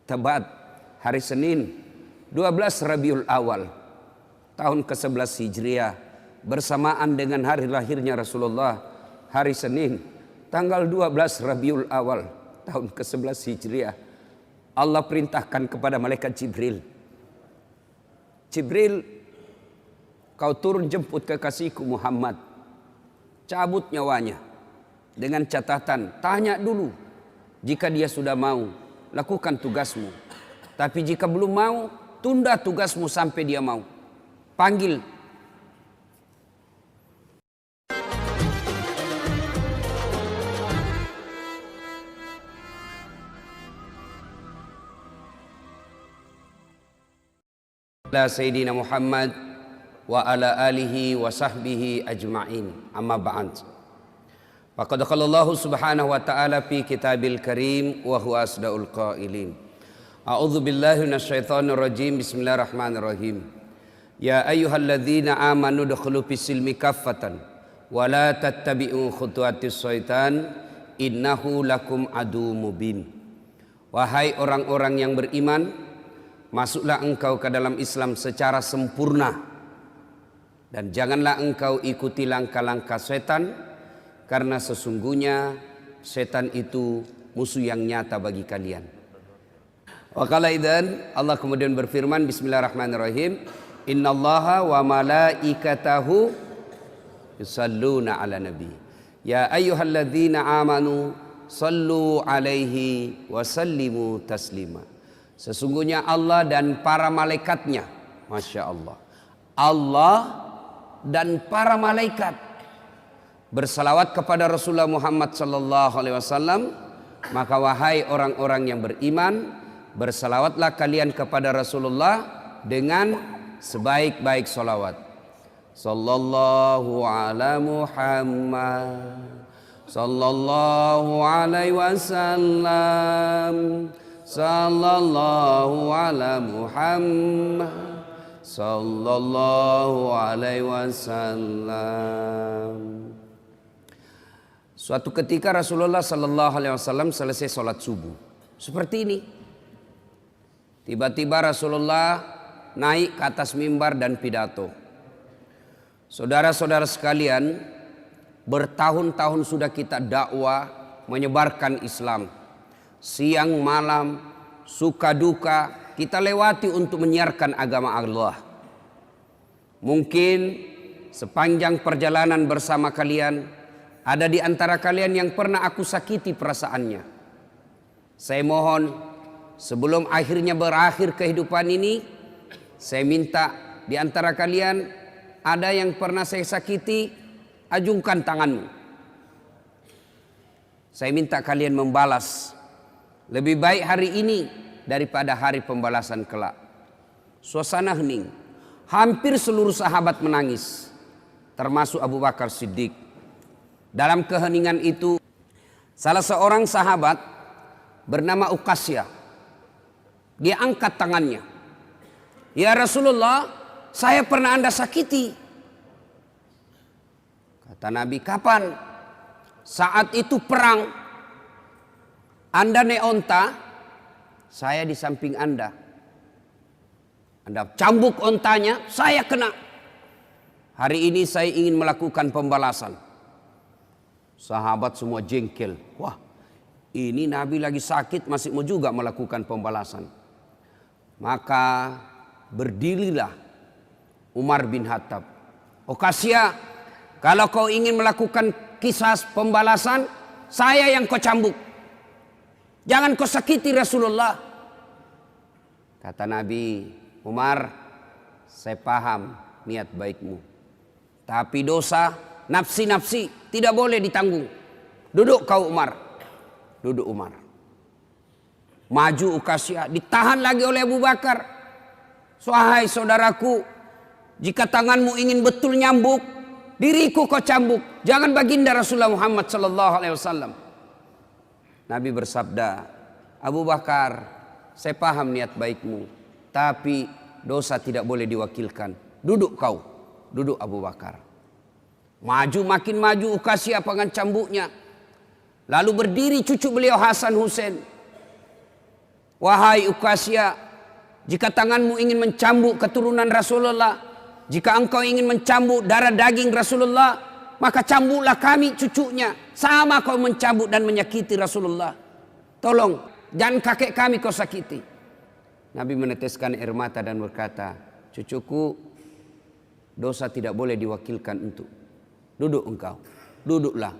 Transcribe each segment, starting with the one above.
Tepat hari Senin 12 Rabiul Awal tahun ke-11 Hijriah bersamaan dengan hari lahirnya Rasulullah, hari Senin tanggal 12 Rabiul Awal tahun ke-11 Hijriah, Allah perintahkan kepada malaikat Jibril, Jibril, kau turun jemput kekasihku Muhammad, cabut nyawanya, dengan catatan tanya dulu, jika dia sudah mau lakukan tugasmu, tapi jika belum mau tunda tugasmu sampai dia mau. Panggil Sayyidina Muhammad wa ala alihi wa sahbihi ajma'in, amma ba'd. Faqad qala Allah subhanahu wa ta'ala fi kitabil karim wa huwa asdaul qailin. A'udzu billahi minasyaitonir rajim. Bismillahirrahmanirrahim. Ya ayyuhalladzina amanu dukhulu fis-silmi kaffatan wa la tattabi'u khutuwatis syaitan innahu lakum adu mubin. Wahai orang-orang yang beriman, masuklah engkau ke dalam Islam secara sempurna dan janganlah engkau ikuti langkah-langkah setan, karena sesungguhnya setan itu musuh yang nyata bagi kalian. Waqala idzan, Allah kemudian berfirman, bismillahirrahmanirrahim, innallaha wa malaikatahu yusalluna ala nabi ya ayyuhalladzina amanu sallu alaihi wa sallimu taslima. Sesungguhnya Allah dan para malaikatnya, Masya Allah, Allah dan para malaikat bersalawat kepada Rasulullah Muhammad sallallahu alaihi wasallam, maka wahai orang-orang yang beriman, bersalawatlah kalian kepada Rasulullah dengan sebaik-baik salawat. Sallallahu ala Muhammad sallallahu alaihi wasallam, sallallahu ala Muhammad sallallahu alaihi wasallam. Suatu ketika Rasulullah sallallahu alaihi wasallam selesai sholat subuh seperti ini. Tiba-tiba Rasulullah naik ke atas mimbar dan pidato. Saudara-saudara sekalian, bertahun-tahun sudah kita dakwah menyebarkan Islam. Siang malam, suka duka, kita lewati untuk menyiarkan agama Allah. Mungkin sepanjang perjalanan bersama kalian, ada di antara kalian yang pernah aku sakiti perasaannya. Saya mohon, sebelum akhirnya berakhir kehidupan ini, saya minta di antara kalian ada yang pernah saya sakiti, ajungkan tanganmu. Saya minta kalian membalas. Lebih baik hari ini daripada hari pembalasan kelak. Suasana hening. Hampir seluruh sahabat menangis, termasuk Abu Bakar Siddiq. Dalam keheningan itu, salah seorang sahabat bernama Uqasyah, dia angkat tangannya. Ya Rasulullah, saya pernah Anda sakiti. Kata Nabi, kapan? Saat itu perang. Anda naik onta, saya di samping Anda. Anda cambuk ontanya, saya kena. Hari ini saya ingin melakukan pembalasan. Sahabat semua jengkel. Wah, ini Nabi lagi sakit masih mau juga melakukan pembalasan. Maka berdirilah Umar bin Khattab. Uqasyah, kalau kau ingin melakukan kisah pembalasan, saya yang kau cambuk. Jangan kau sakiti Rasulullah. Kata Nabi, Umar, saya paham niat baikmu, tapi dosa nafsi-nafsi tidak boleh ditanggung. Duduk kau Umar. Duduk Umar. Maju Uqasyah, ditahan lagi oleh Abu Bakar. Wahai saudaraku, jika tanganmu ingin betul nyambuk, diriku kau cambuk, jangan baginda Rasulullah Muhammad sallallahu alaihi wasallam. Nabi bersabda, Abu Bakar, saya paham niat baikmu, tapi dosa tidak boleh diwakilkan. Duduk kau. Duduk Abu Bakar. Maju, makin maju Uqasyah dengan cambuknya. Lalu berdiri cucu beliau Hasan Husain. Wahai Ukasya, jika tanganmu ingin mencambuk keturunan Rasulullah, jika engkau ingin mencambuk darah daging Rasulullah, maka cambuklah kami cucunya. Sama kau mencambuk dan menyakiti Rasulullah. Tolong, jangan kakek kami kau sakiti. Nabi meneteskan air mata dan berkata, cucuku, dosa tidak boleh diwakilkan untuk. Duduk engkau, duduklah.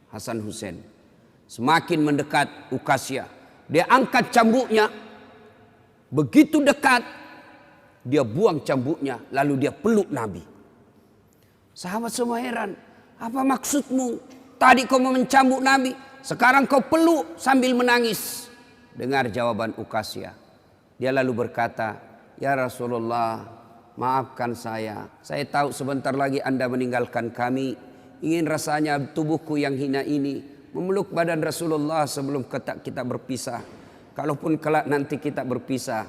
Hasan Hussein semakin mendekat Ukasya. Dia angkat cambuknya. Begitu dekat, dia buang cambuknya, lalu dia peluk Nabi. Sahabat semua heran, apa maksudmu? Tadi kau mau mencambuk Nabi, sekarang kau peluk sambil menangis. Dengar jawaban Ukasya. Dia lalu berkata, ya Rasulullah, maafkan saya. Saya tahu sebentar lagi Anda meninggalkan kami. Ingin rasanya tubuhku yang hina ini memeluk badan Rasulullah sebelum kita berpisah. Kalaupun kelak nanti kita berpisah,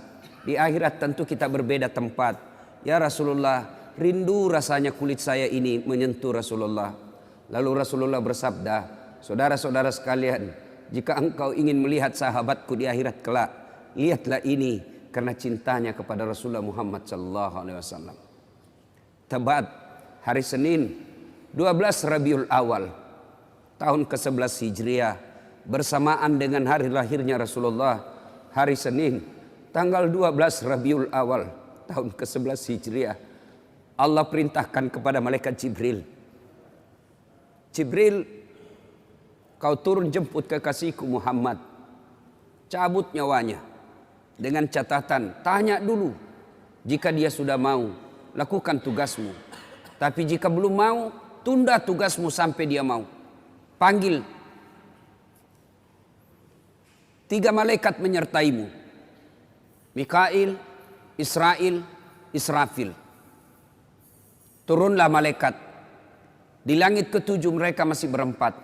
di akhirat tentu kita berbeda tempat. Ya Rasulullah, rindu rasanya kulit saya ini menyentuh Rasulullah. Lalu Rasulullah bersabda, saudara-saudara sekalian, jika engkau ingin melihat sahabatku di akhirat kelak, lihatlah ini karena cintanya kepada Rasulullah Muhammad sallallahu alaihi wasallam. Tepat hari Senin 12 Rabiul Awal tahun ke-11 Hijriah, bersamaan dengan hari lahirnya Rasulullah, hari Senin tanggal 12 Rabiul Awal tahun ke-11 Hijriah, Allah perintahkan kepada malaikat Jibril, Jibril, kau turun jemput kekasihku Muhammad, cabut nyawanya. Dengan catatan, tanya dulu, jika dia sudah mau, lakukan tugasmu. Tapi jika belum mau, tunda tugasmu sampai dia mau. Panggil 3 malaikat menyertaimu, Mikail, Israel, Israfil. Turunlah malaikat. Di langit ke-7 mereka masih berempat.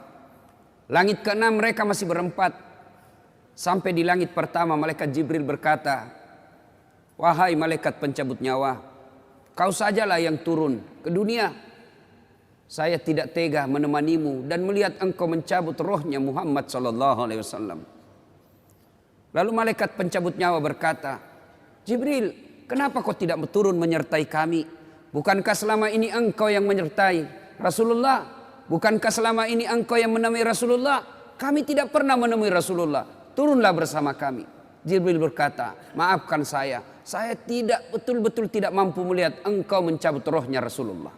Langit ke-6 mereka masih berempat. Sampai di langit pertama malaikat Jibril berkata, wahai malaikat pencabut nyawa, kau sajalah yang turun ke dunia. Saya tidak tega menemanimu dan melihat engkau mencabut rohnya Muhammad sallallahu alaihi wasallam. Lalu malaikat pencabut nyawa berkata, Jibril, kenapa kau tidak turun menyertai kami? Bukankah selama ini engkau yang menyertai Rasulullah? Bukankah selama ini engkau yang menemui Rasulullah? Kami tidak pernah menemui Rasulullah. Turunlah bersama kami. Jibril berkata, maafkan saya tidak betul-betul tidak mampu melihat engkau mencabut rohnya Rasulullah.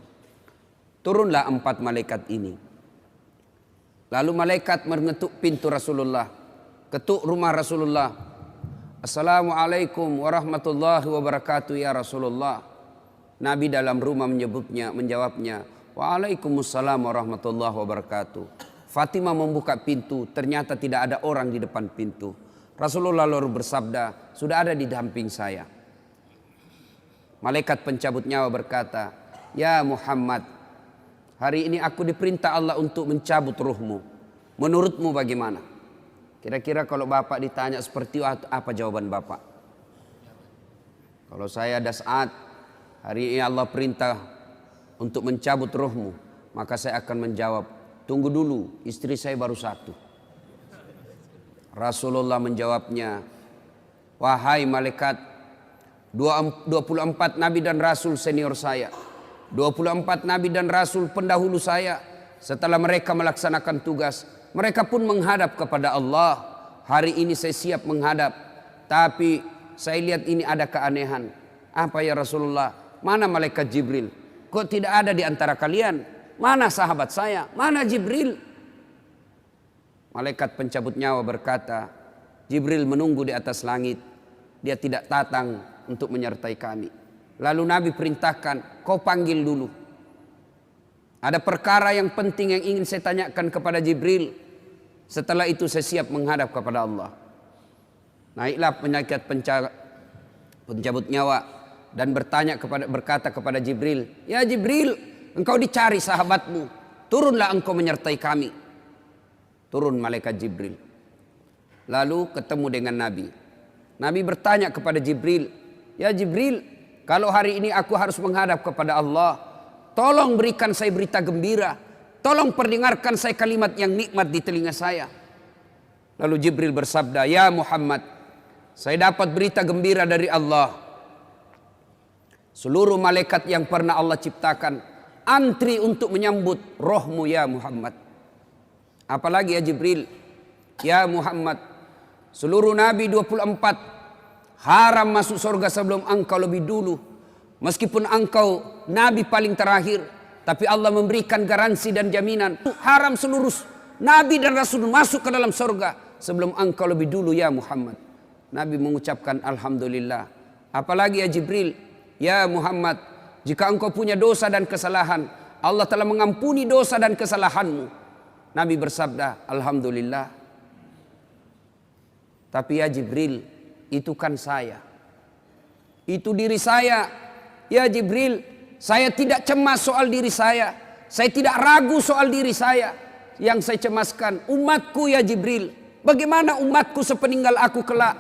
Turunlah 4 malaikat ini. Lalu malaikat mengetuk pintu Rasulullah, ketuk rumah Rasulullah. Assalamualaikum warahmatullahi wabarakatuh ya Rasulullah. Nabi dalam rumah menjawabnya, waalaikumsalam warahmatullahi wabarakatuh. Fatimah membuka pintu, ternyata tidak ada orang di depan pintu. Rasulullah lalu bersabda, sudah ada di samping saya. Malaikat pencabut nyawa berkata, ya Muhammad, hari ini aku diperintah Allah untuk mencabut ruhmu. Menurutmu bagaimana? Kira-kira kalau Bapak ditanya seperti itu, apa jawaban Bapak? Kalau saya ada saat, hari ini Allah perintah untuk mencabut ruhmu, maka saya akan menjawab, tunggu dulu, istri saya baru 1. Rasulullah menjawabnya, wahai malaikat, 24 nabi dan rasul senior saya, 24 nabi dan rasul pendahulu saya, setelah mereka melaksanakan tugas, mereka pun menghadap kepada Allah. Hari ini saya siap menghadap, tapi saya lihat ini ada keanehan. Apa ya Rasulullah? Mana malaikat Jibril? Kok tidak ada di antara kalian? Mana sahabat saya? Mana Jibril? Malaikat pencabut nyawa berkata, Jibril menunggu di atas langit. Dia tidak datang untuk menyertai kami. Lalu Nabi perintahkan, kau panggil dulu. Ada perkara yang penting yang ingin saya tanyakan kepada Jibril. Setelah itu saya siap menghadap kepada Allah. Naiklah malaikat pencabut nyawa dan berkata kepada Jibril, ya Jibril, engkau dicari sahabatmu, turunlah engkau menyertai kami. Turun malaikat Jibril. Lalu ketemu dengan Nabi. Nabi bertanya kepada Jibril, ya Jibril, kalau hari ini aku harus menghadap kepada Allah, tolong berikan saya berita gembira. Tolong perdengarkan saya kalimat yang nikmat di telinga saya. Lalu Jibril bersabda, "Ya Muhammad, saya dapat berita gembira dari Allah. Seluruh malaikat yang pernah Allah ciptakan antri untuk menyambut rohmu ya Muhammad." Apalagi ya Jibril, "Ya Muhammad, seluruh Nabi 24 haram masuk surga sebelum engkau lebih dulu. Meskipun engkau Nabi paling terakhir, tapi Allah memberikan garansi dan jaminan. Haram seluruh Nabi dan Rasul masuk ke dalam surga sebelum engkau lebih dulu ya Muhammad." Nabi mengucapkan Alhamdulillah. Apalagi ya Jibril, "Ya Muhammad, jika engkau punya dosa dan kesalahan, Allah telah mengampuni dosa dan kesalahanmu." Nabi bersabda, Alhamdulillah. Tapi ya Jibril, itu kan saya. Itu diri saya. Ya Jibril, saya tidak cemas soal diri saya. Saya tidak ragu soal diri saya. Yang saya cemaskan umatku ya Jibril. Bagaimana umatku sepeninggal aku kelak?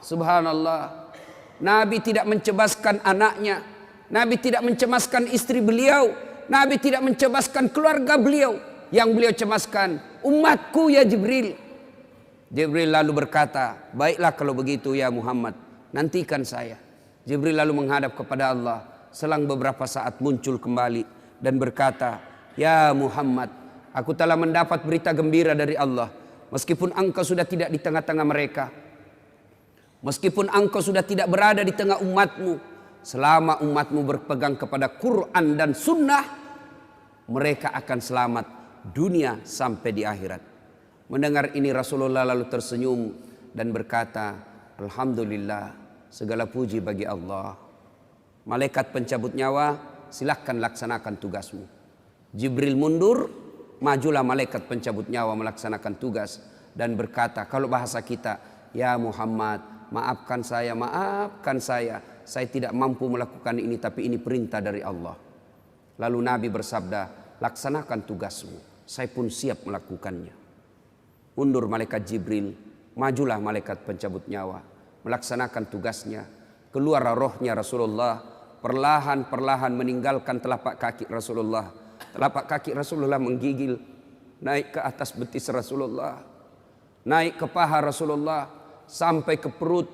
Subhanallah. Nabi tidak mencemaskan anaknya. Nabi tidak mencemaskan istri beliau. Nabi tidak mencemaskan keluarga beliau. Yang beliau cemaskan umatku ya Jibril. Jibril lalu berkata, "Baiklah kalau begitu ya Muhammad, nantikan saya." Jibril lalu menghadap kepada Allah. Selang beberapa saat muncul kembali dan berkata, "Ya Muhammad, aku telah mendapat berita gembira dari Allah. Meskipun engkau sudah tidak di tengah-tengah mereka, meskipun engkau sudah tidak berada di tengah umatmu, selama umatmu berpegang kepada Quran dan Sunnah, mereka akan selamat dunia sampai di akhirat." Mendengar ini Rasulullah lalu tersenyum dan berkata, "Alhamdulillah, segala puji bagi Allah. Malaikat pencabut nyawa, silahkan laksanakan tugasmu." Jibril mundur, majulah malaikat pencabut nyawa melaksanakan tugas dan berkata, kalau bahasa kita, "Ya Muhammad, maafkan saya, maafkan saya. Saya tidak mampu melakukan ini, tapi ini perintah dari Allah." Lalu Nabi bersabda, "Laksanakan tugasmu, saya pun siap melakukannya." Mundur malaikat Jibril, majulah malaikat pencabut nyawa melaksanakan tugasnya. Keluar rohnya Rasulullah, perlahan-perlahan meninggalkan telapak kaki Rasulullah. Telapak kaki Rasulullah menggigil naik ke atas betis Rasulullah, naik ke paha Rasulullah, sampai ke perut.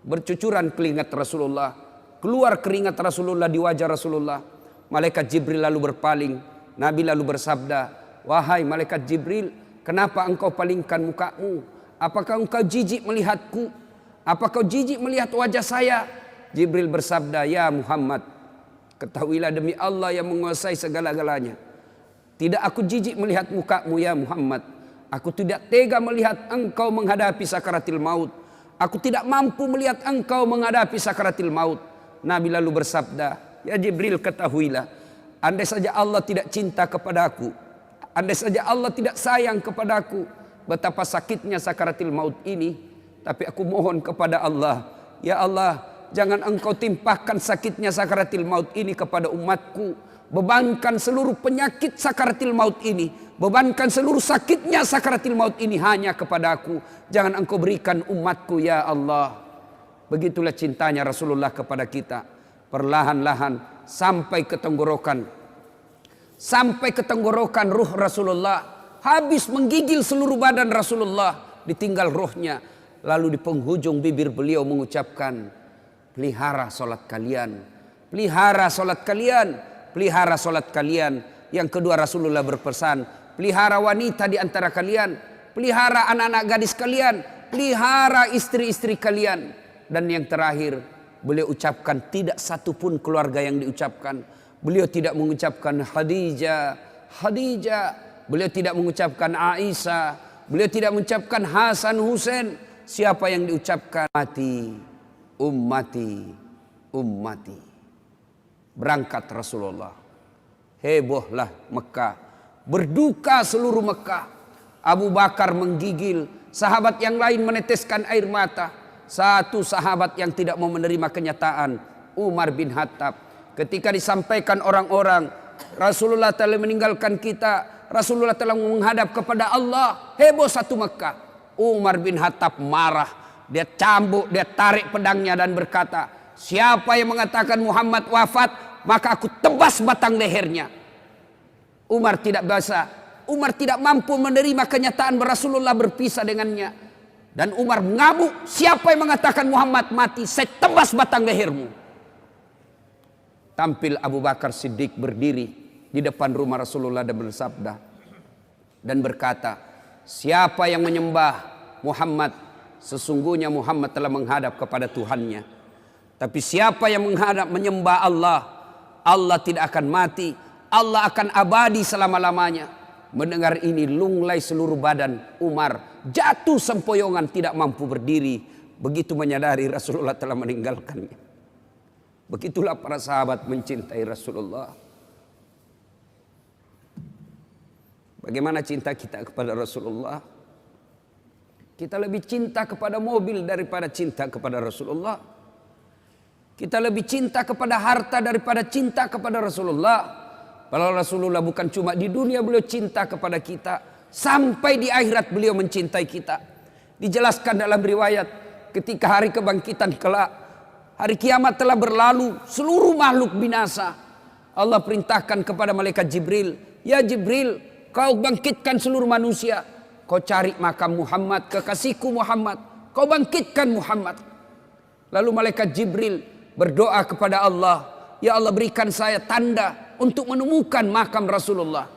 Bercucuran keringat Rasulullah, keluar keringat Rasulullah di wajah Rasulullah. Malaikat Jibril lalu berpaling. Nabi lalu bersabda, "Wahai malaikat Jibril, kenapa engkau palingkan mukamu? Apakah engkau jijik melihatku? Apakah kau jijik melihat wajah saya?" Jibril bersabda, "Ya Muhammad, ketahuilah demi Allah yang menguasai segala-galanya, tidak aku jijik melihat mukamu ya Muhammad. Aku tidak tega melihat engkau menghadapi sakaratil maut. Aku tidak mampu melihat engkau menghadapi sakaratil maut." Nabi lalu bersabda, "Ya Jibril, ketahuilah, andai saja Allah tidak cinta kepadaku, andai saja Allah tidak sayang kepadaku, betapa sakitnya sakaratil maut ini. Tapi aku mohon kepada Allah, ya Allah, jangan engkau timpahkan sakitnya sakaratil maut ini kepada umatku. Bebankan seluruh penyakit sakaratil maut ini, bebankan seluruh sakitnya sakaratil maut ini hanya kepada aku. Jangan engkau berikan umatku ya Allah." Begitulah cintanya Rasulullah kepada kita. Perlahan-lahan sampai ke tenggorokan. Sampai ke tenggorokan ruh Rasulullah. Habis menggigil seluruh badan Rasulullah, ditinggal ruhnya. Lalu di penghujung bibir beliau mengucapkan, "Pelihara solat kalian, pelihara solat kalian, pelihara solat kalian." Yang kedua Rasulullah berpesan, pelihara wanita di antara kalian, pelihara anak-anak gadis kalian, pelihara istri-istri kalian. Dan yang terakhir beliau ucapkan, tidak satupun keluarga yang diucapkan. Beliau tidak mengucapkan Khadijah, Khadijah. Beliau tidak mengucapkan Aisyah. Beliau tidak mengucapkan Hasan, Husain. Siapa yang diucapkan? Ummati, ummati, ummati. Berangkat Rasulullah. Hebohlah Mekah. Berduka seluruh Mekah. Abu Bakar menggigil. Sahabat yang lain meneteskan air mata. Satu sahabat yang tidak mau menerima kenyataan, Umar bin Khattab. Ketika disampaikan orang-orang, Rasulullah telah meninggalkan kita, Rasulullah telah menghadap kepada Allah, heboh satu Mekah. Umar bin Khattab marah. Dia cambuk, dia tarik pedangnya dan berkata, "Siapa yang mengatakan Muhammad wafat, maka aku tebas batang lehernya." Umar tidak bisa Umar tidak mampu menerima kenyataan Rasulullah berpisah dengannya. Dan Umar mengamuk, siapa yang mengatakan Muhammad mati, saya tebas batang lehermu. Tampil Abu Bakar Siddiq berdiri di depan rumah Rasulullah dan bersabda dan berkata, siapa yang menyembah Muhammad, sesungguhnya Muhammad telah menghadap kepada Tuhannya. Tapi siapa yang menyembah Allah, Allah tidak akan mati, Allah akan abadi selama-lamanya. Mendengar ini lunglai seluruh badan Umar, jatuh sempoyongan tidak mampu berdiri. Begitu menyadari Rasulullah telah meninggalkannya. Begitulah para sahabat mencintai Rasulullah. Bagaimana cinta kita kepada Rasulullah? Kita lebih cinta kepada mobil daripada cinta kepada Rasulullah. Kita lebih cinta kepada harta daripada cinta kepada Rasulullah. Kalau Rasulullah bukan cuma di dunia beliau cinta kepada kita, sampai di akhirat beliau mencintai kita. Dijelaskan dalam riwayat ketika hari kebangkitan kelak, hari kiamat telah berlalu, seluruh makhluk binasa. Allah perintahkan kepada malaikat Jibril, ya Jibril, kau bangkitkan seluruh manusia. Kau cari makam Muhammad, kekasihku Muhammad. Kau bangkitkan Muhammad. Lalu malaikat Jibril berdoa kepada Allah, ya Allah berikan saya tanda untuk menemukan makam Rasulullah.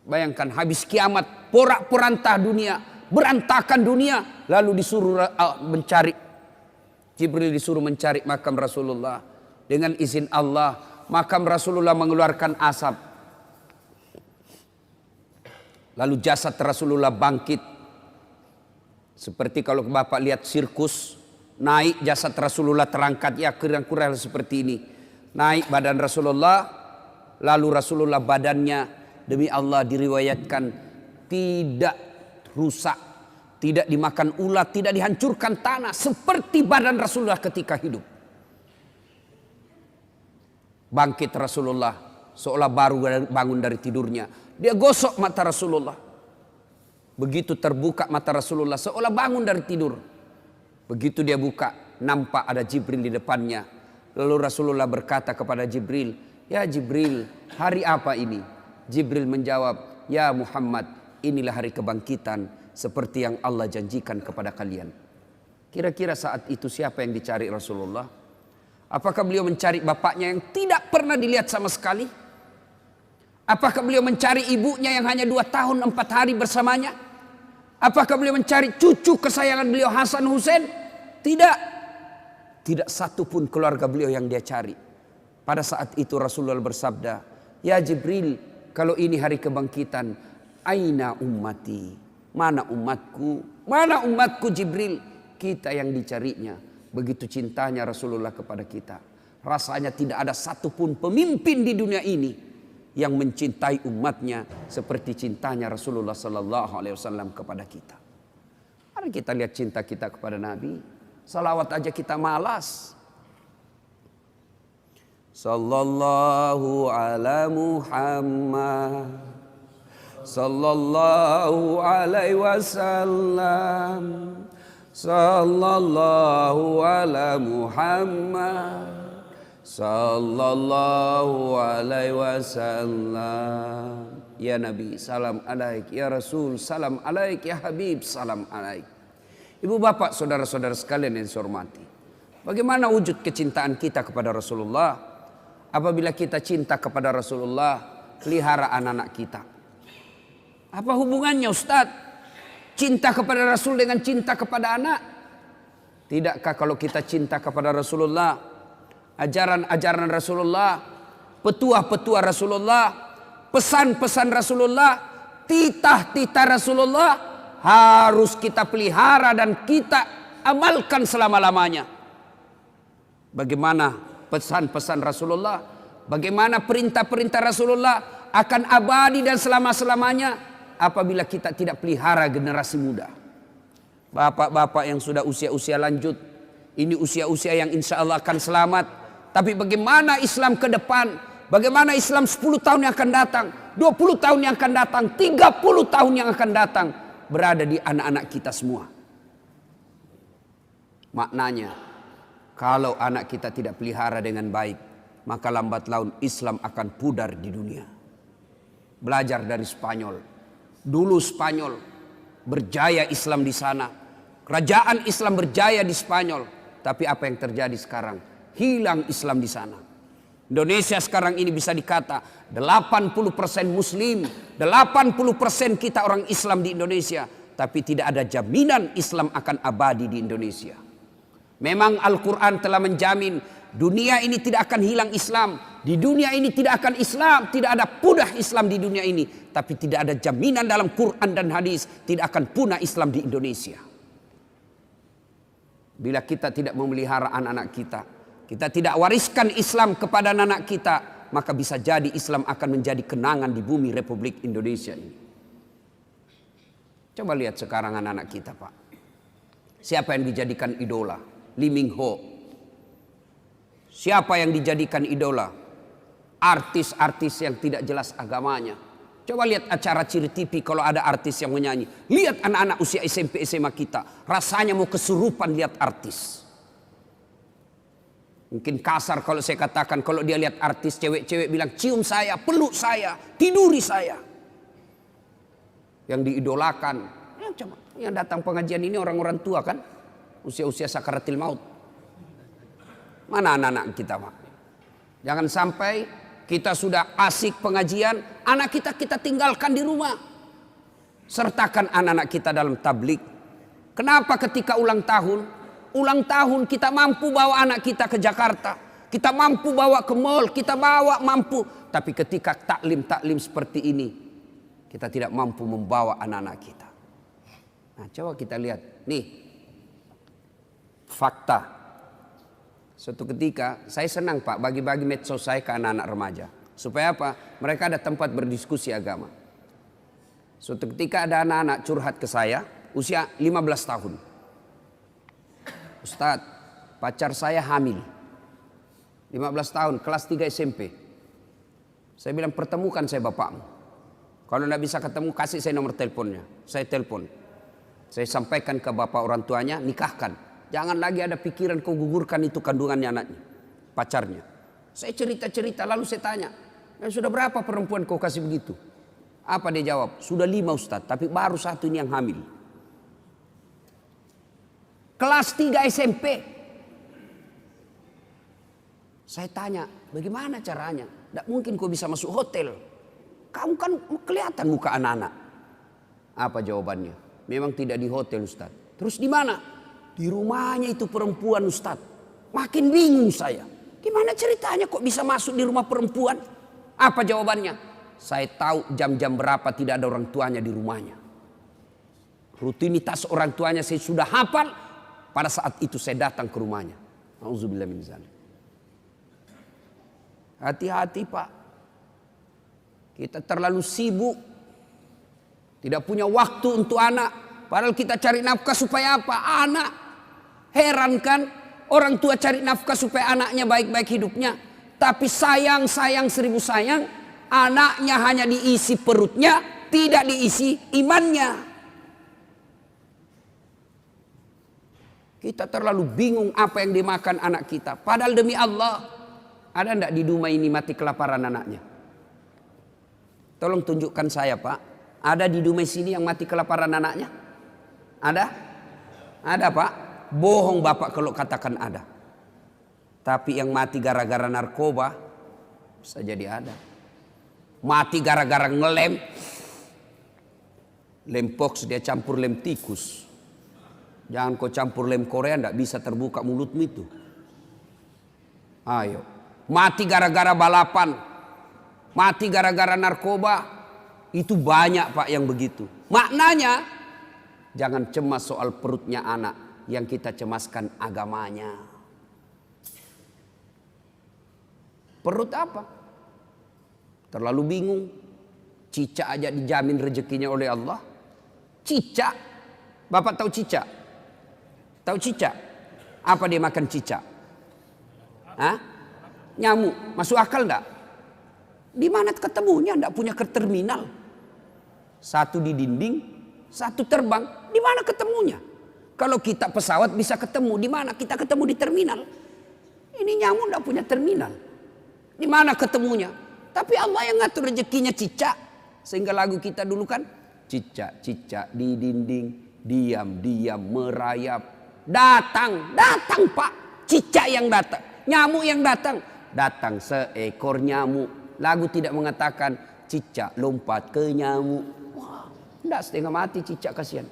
Bayangkan habis kiamat, porak-poranda dunia, berantakan dunia, lalu disuruh mencari. Jibril disuruh mencari makam Rasulullah. Dengan izin Allah, makam Rasulullah mengeluarkan asap. Lalu jasad Rasulullah bangkit. Seperti kalau Bapak lihat sirkus, naik jasad Rasulullah terangkat, ya kurang-kurang seperti ini. Naik badan Rasulullah, lalu Rasulullah badannya demi Allah diriwayatkan tidak rusak, tidak dimakan ulat, tidak dihancurkan tanah, seperti badan Rasulullah ketika hidup. Bangkit Rasulullah seolah baru bangun dari tidurnya. Dia gosok mata Rasulullah. Begitu terbuka mata Rasulullah seolah bangun dari tidur. Begitu dia buka, nampak ada Jibril di depannya. Lalu Rasulullah berkata kepada Jibril, ya Jibril, hari apa ini? Jibril menjawab, ya Muhammad, inilah hari kebangkitan seperti yang Allah janjikan kepada kalian. Kira-kira saat itu siapa yang dicari Rasulullah? Apakah beliau mencari bapaknya yang tidak pernah dilihat sama sekali? Apakah beliau mencari ibunya yang hanya 2 tahun 4 hari bersamanya? Apakah beliau mencari cucu kesayangan beliau Hasan Hussein? Tidak. Tidak satu pun keluarga beliau yang dia cari. Pada saat itu Rasulullah bersabda, ya Jibril, kalau ini hari kebangkitan, aina ummati? Mana umatku? Mana umatku Jibril? Kita yang dicarinya. Begitu cintanya Rasulullah kepada kita. Rasanya tidak ada satupun pemimpin di dunia ini yang mencintai umatnya seperti cintanya Rasulullah Sallallahu Alaihi Wasallam kepada kita. Mari kita lihat cinta kita kepada Nabi. Salawat aja kita malas. Sallallahu ala Muhammad, sallallahu alaihi wasallam, sallallahu ala Muhammad, sallallahu alaihi wasallam. Ya Nabi, salam alaik. Ya Rasul, salam alaik. Ya Habib, salam alaik. Ibu bapak saudara-saudara sekalian yang saya hormati, bagaimana wujud kecintaan kita kepada Rasulullah? Apabila kita cinta kepada Rasulullah, pelihara anak-anak kita. Apa hubungannya Ustadz? Cinta kepada Rasul dengan cinta kepada anak? Tidakkah kalau kita cinta kepada Rasulullah, ajaran-ajaran Rasulullah, petuah-petuah Rasulullah, pesan-pesan Rasulullah, titah-titah Rasulullah, harus kita pelihara dan kita amalkan selama-lamanya. Bagaimana pesan-pesan Rasulullah, bagaimana perintah-perintah Rasulullah akan abadi dan selama-selamanya apabila kita tidak pelihara generasi muda. Bapak-bapak yang sudah usia-usia lanjut, ini usia-usia yang insya Allah akan selamat. Tapi bagaimana Islam ke depan? Bagaimana Islam 10 tahun yang akan datang, 20 tahun yang akan datang, 30 tahun yang akan datang? Berada di anak-anak kita semua. Maknanya, kalau anak kita tidak pelihara dengan baik, maka lambat laun Islam akan pudar di dunia. Belajar dari Spanyol. Dulu Spanyol berjaya Islam di sana. Kerajaan Islam berjaya di Spanyol. Tapi apa yang terjadi sekarang? Hilang Islam di sana. Indonesia sekarang ini bisa dikata 80% Muslim, 80% kita orang Islam di Indonesia. Tapi tidak ada jaminan Islam akan abadi di Indonesia. Memang Al-Quran telah menjamin dunia ini tidak akan hilang Islam. Di dunia ini tidak akan Islam, tidak ada punah Islam di dunia ini. Tapi tidak ada jaminan dalam Quran dan hadis tidak akan punah Islam di Indonesia. Bila kita tidak memelihara anak-anak kita, kita tidak wariskan Islam kepada anak kita, maka bisa jadi Islam akan menjadi kenangan di bumi Republik Indonesia ini. Coba lihat sekarang anak-anak kita, Pak. Siapa yang dijadikan idola? Lee Min Ho. Siapa yang dijadikan idola? Artis-artis yang tidak jelas agamanya. Coba lihat acara Ciri TV kalau ada artis yang menyanyi. Lihat anak-anak usia SMP SMA kita. Rasanya mau kesurupan lihat artis. Mungkin kasar kalau saya katakan, kalau dia lihat artis cewek-cewek bilang cium saya, peluk saya, tiduri saya. Yang diidolakan. Ya, coba. Yang datang pengajian ini orang-orang tua kan? Usia-usia sakaratil maut. Mana anak-anak kita, Pak? Jangan sampai kita sudah asik pengajian, anak kita tinggalkan di rumah. Sertakan anak-anak kita dalam tablik. Kenapa ketika ulang tahun kita mampu bawa anak kita ke Jakarta. Kita mampu bawa ke mall, kita bawa mampu. Tapi ketika taklim seperti ini, kita tidak mampu membawa anak-anak kita. Nah, coba kita lihat. Nih, fakta. Suatu ketika saya senang, Pak, bagi-bagi medsos saya ke anak-anak remaja. Supaya apa? Mereka ada tempat berdiskusi agama. Suatu ketika ada anak-anak curhat ke saya, usia 15 tahun. Ustadz, pacar saya hamil. 15 tahun, kelas 3 SMP. Saya bilang, pertemukan saya bapakmu. Kalau tidak bisa ketemu, kasih saya nomor teleponnya. Saya telepon. Saya sampaikan ke bapak orang tuanya, nikahkan. Jangan lagi ada pikiran kau gugurkan itu kandungannya anaknya, pacarnya. Saya cerita-cerita lalu saya tanya, sudah berapa perempuan kau kasih begitu? Apa dia jawab? Sudah 5 Ustadz, tapi baru 1 ini yang hamil. Kelas 3 SMP. Saya tanya, bagaimana caranya? Tidak mungkin kau bisa masuk hotel. Kamu kan kelihatan muka anak-anak. Apa jawabannya? Memang tidak di hotel Ustadz. Terus di mana? Di rumahnya itu perempuan Ustadz. Makin bingung saya. Gimana ceritanya kok bisa masuk di rumah perempuan? Apa jawabannya? Saya tahu jam-jam berapa tidak ada orang tuanya di rumahnya. Rutinitas orang tuanya saya sudah hafal. Pada saat itu saya datang ke rumahnya. Auzubillah min dzalik. Hati-hati, Pak. Kita terlalu sibuk. Tidak punya waktu untuk anak. Padahal kita cari nafkah supaya apa? Anak. Heran kan? Orang tua cari nafkah supaya anaknya baik-baik hidupnya. Tapi sayang 1000 sayang. Anaknya hanya diisi perutnya. Tidak diisi imannya. Kita terlalu bingung apa yang dimakan anak kita. Padahal demi Allah. Ada enggak di rumah ini mati kelaparan anaknya? Tolong tunjukkan saya, Pak. Ada di rumah sini yang mati kelaparan anaknya? Ada? Ada, Pak. Bohong Bapak kalau katakan ada. Tapi yang mati gara-gara narkoba bisa jadi ada. Mati gara-gara ngelem. Lem pox dia campur lem tikus. Jangan kau campur lem Korea, enggak bisa terbuka mulutmu itu. Ayo. Mati gara-gara balapan. Mati gara-gara narkoba. Itu banyak, Pak, yang begitu. Maknanya jangan cemas soal perutnya anak. Yang kita cemaskan agamanya. Perut apa? Terlalu bingung. Cicak aja dijamin rezekinya oleh Allah. Cicak. Bapak tahu cicak? Tahu cicak? Apa dia makan cicak? Hah? Nyamuk. Masuk akal enggak? Di mana ketemunya? Enggak punya ke terminal. Satu di dinding, satu terbang. Di mana ketemunya? Kalau kita pesawat bisa ketemu. Di mana kita ketemu? Di terminal. Ini nyamuk enggak punya terminal. Di mana ketemunya? Tapi Allah yang ngatur rezekinya cicak. Sehingga lagu kita dulu kan cicak-cicak di dinding, diam-diam merayap. Datang Pak, cicak yang datang, nyamuk yang datang. Datang seekor nyamuk. Lagu tidak mengatakan cicak lompat ke nyamuk. Wah, enggak, setengah mati cicak, kasihan.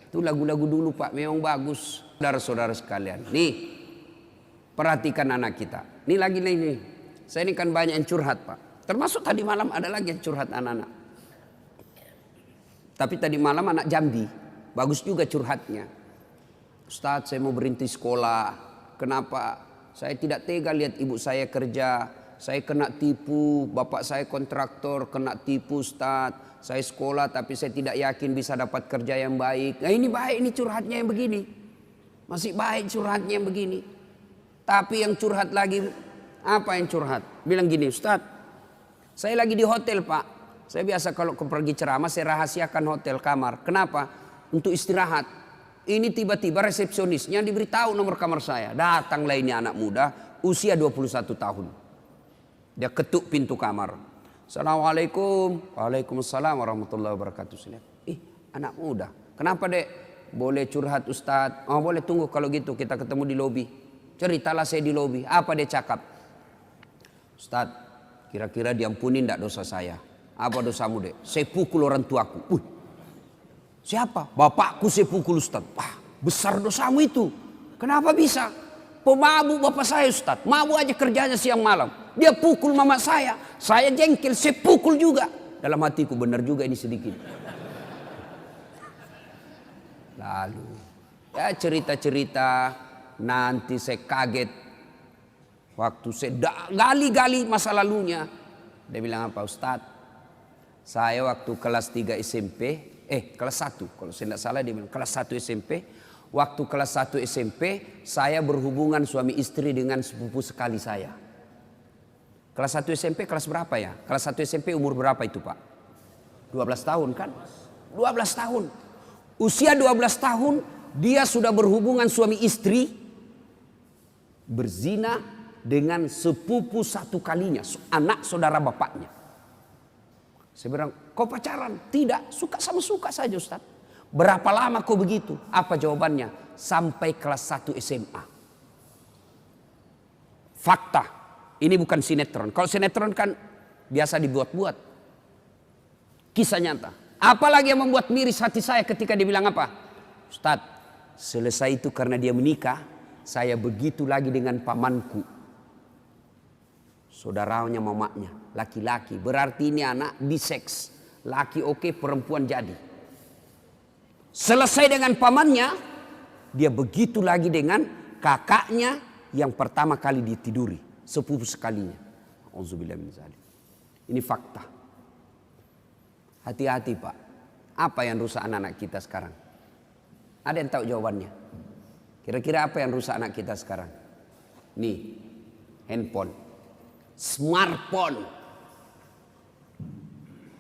Itu lagu-lagu dulu Pak, memang bagus. Saudara-saudara sekalian, nih perhatikan anak kita. Nih lagi nih. Saya ini kan banyak yang curhat Pak. Termasuk tadi malam ada lagi yang curhat anak-anak. Tapi tadi malam anak Jambi, bagus juga curhatnya. Ustadz, saya mau berhenti sekolah. Kenapa? Saya tidak tega lihat ibu saya kerja. Saya kena tipu, bapak saya kontraktor, kena tipu Ustadz. Saya sekolah tapi saya tidak yakin bisa dapat kerja yang baik. Nah ini baik, ini curhatnya yang begini. Masih baik curhatnya yang begini. Tapi yang curhat lagi, apa yang curhat? Bilang gini, Ustadz, saya lagi di hotel Pak. Saya biasa kalau pergi ceramah saya rahasiakan hotel kamar. Kenapa? Untuk istirahat. Ini tiba-tiba resepsionisnya diberitahu nomor kamar saya. Datanglah ini anak muda, usia 21 tahun. Dia ketuk pintu kamar. Assalamualaikum. Waalaikumsalam warahmatullahi wabarakatuh. Anak muda. Kenapa dek? Boleh curhat Ustadz? Oh boleh, tunggu kalau gitu kita ketemu di lobi. Ceritalah saya di lobi. Apa dia cakap? Ustadz, kira-kira diampuni enggak dosa saya? Apa dosamu dek? Saya pukul orang tuaku. Siapa? Bapakku saya pukul Ustadz. Wah, besar dosamu itu. Kenapa bisa? Pemabuk bapak saya Ustadz. Mabuk aja kerjanya siang malam. Dia pukul mama saya. Saya jengkel, saya pukul juga. Dalam hatiku benar juga ini sedikit. Lalu ya cerita-cerita, nanti saya kaget. Waktu saya gali-gali masa lalunya. Dia bilang apa? Ustadz, saya waktu kelas 3 SMP, kelas 1. Kalau saya tidak salah dia bilang kelas 1 SMP. Waktu kelas 1 SMP saya berhubungan suami istri dengan sepupu sekali saya. Kelas 1 SMP kelas berapa ya? Kelas 1 SMP umur berapa itu Pak? 12 tahun kan? 12 tahun. Usia 12 tahun dia sudah berhubungan suami istri, berzina dengan sepupu satu kalinya, anak saudara bapaknya. Saya bilang, kau pacaran? Tidak, suka sama suka saja Ustaz. Berapa lama kau begitu? Apa jawabannya? Sampai kelas 1 SMA. Fakta, ini bukan sinetron. Kalau sinetron kan biasa dibuat-buat. Kisah nyata. Apalagi yang membuat miris hati saya ketika dia bilang apa? Ustaz, selesai itu karena dia menikah, saya begitu lagi dengan pamanku. Saudaranya mamanya, laki-laki. Berarti ini anak biseks. Laki oke, perempuan jadi. Selesai dengan pamannya, dia begitu lagi dengan kakaknya yang pertama kali ditiduri. Sepupu sekalinya. Auzubillah min dzalik. Ini fakta. Hati-hati Pak. Apa yang rusak anak-anak kita sekarang? Ada yang tahu jawabannya? Kira-kira apa yang rusak anak kita sekarang? Nih, handphone. Smartphone.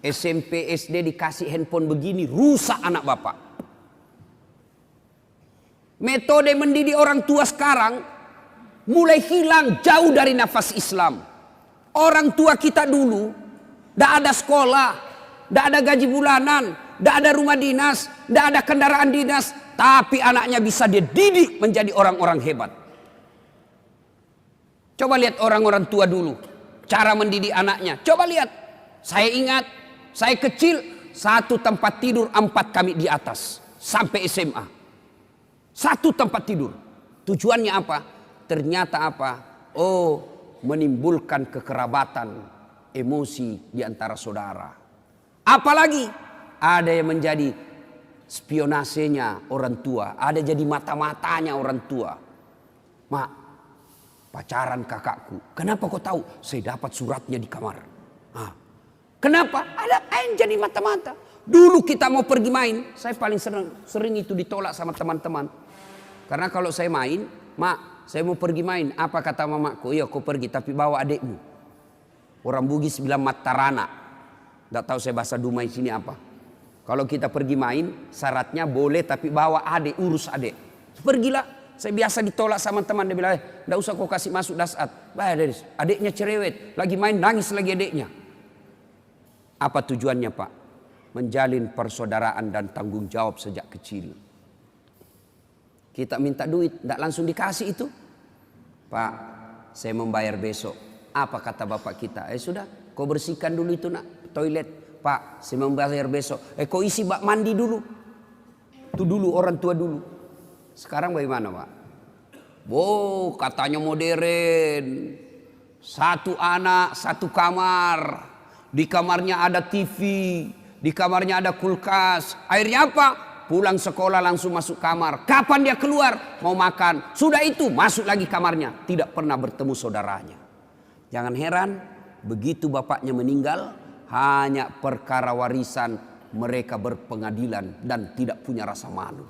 SMP, SD dikasih handphone begini, rusak anak bapak. Metode mendidik orang tua sekarang mulai hilang jauh dari nafas Islam. Orang tua kita dulu tidak ada sekolah, tidak ada gaji bulanan, tidak ada rumah dinas, tidak ada kendaraan dinas, tapi anaknya bisa dia didik menjadi orang-orang hebat. Coba lihat orang-orang tua dulu, cara mendidik anaknya. Coba lihat, saya ingat, saya kecil, satu tempat tidur 4 kami di atas, sampai SMA. Satu tempat tidur. Tujuannya apa? Ternyata apa? Oh, menimbulkan kekerabatan, emosi di antara saudara. Apalagi ada yang menjadi spionasenya orang tua, ada jadi mata-matanya orang tua. Mak, pacaran kakakku. Kenapa kau tahu? Saya dapat suratnya di kamar. Kenapa? Ada yang jadi mata-mata. Dulu kita mau pergi main, saya paling sering itu ditolak sama teman-teman. Karena kalau saya main, mak, saya mau pergi main. Apa kata mamaku? Iya, kau pergi tapi bawa adikmu. Orang Bugis bilang matarana. Tidak tahu saya bahasa Dumai sini apa. Kalau kita pergi main, syaratnya boleh tapi bawa adik, urus adik. Pergilah. Saya biasa ditolak sama teman. Dia bilang, tidak usah kau kasih masuk dasat. Adiknya cerewet. Lagi main, nangis lagi adiknya. Apa tujuannya Pak? Menjalin persaudaraan dan tanggung jawab sejak kecil. Kita minta duit, tidak langsung dikasih itu. Pak, saya membayar besok. Apa kata bapak kita? Sudah, kau bersihkan dulu itu nak toilet. Pak, saya membayar besok. Kau isi bak mandi dulu. Itu dulu orang tua dulu. Sekarang bagaimana Pak? Wow, katanya modern. Satu anak, satu kamar. Di kamarnya ada TV. Di kamarnya ada kulkas. Akhirnya apa? Pulang sekolah langsung masuk kamar. Kapan dia keluar? Mau makan. Sudah itu masuk lagi kamarnya. Tidak pernah bertemu saudaranya. Jangan heran. Begitu bapaknya meninggal. Hanya perkara warisan. Mereka berpengadilan. Dan tidak punya rasa malu.